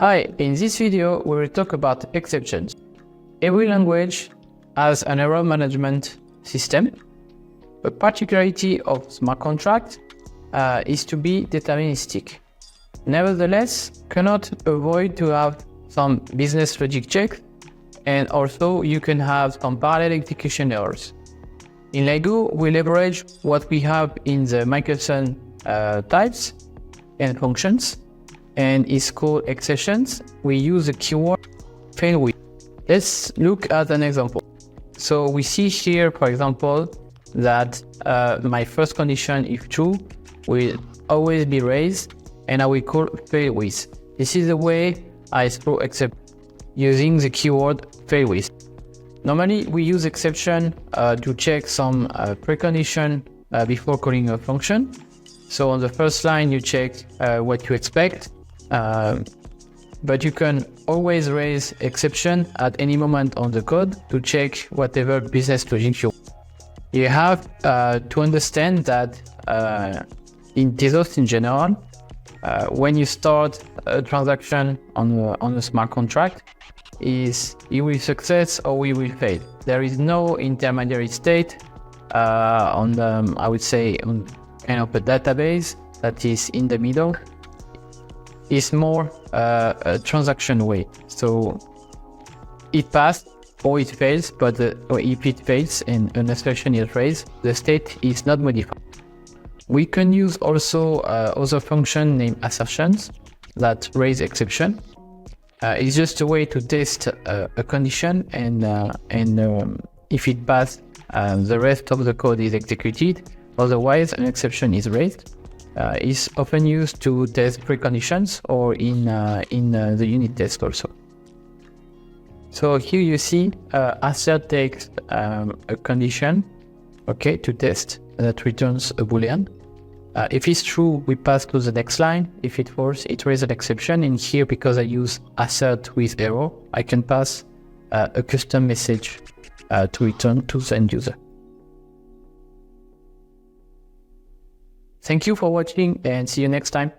Hi, in this video we will talk about exceptions. Every language has an error management system. A particularity of smart contract is to be deterministic. Nevertheless, cannot avoid to have some business logic checks, and also you can have some parallel execution errors. In Ligo, we leverage what we have in the Michelson types and functions, and it's called exceptions. We use the keyword fail with. Let's look at an example. So we see here, for example, that my first condition, if true, will always be raised, and I will call fail with. This is the way I throw except using the keyword fail with. Normally, we use exception to check some precondition before calling a function. So on the first line, you check what you expect, but you can always raise exception at any moment on the code to check whatever business logic you want. You have to understand that in Tezos in general, when you start a transaction on a smart contract, is it will success or it will fail. There is no intermediary state on the, I would say, on kind of a database that is in the middle. It's more a transaction way. So it passed or it fails, but or if it fails and an exception is raised, the state is not modified. We can use also other function named assertions that raise exception. It's just a way to test a condition, and if it passed, the rest of the code is executed. Otherwise, an exception is raised. It's often used to test preconditions or in the unit test also. So here you see assert takes a condition, okay, to test that returns a boolean. If it's true, we pass to the next line. If it false, it raises an exception. And here, because I use assert with error, I can pass a custom message to return to the end user. Thank you for watching, and see you next time.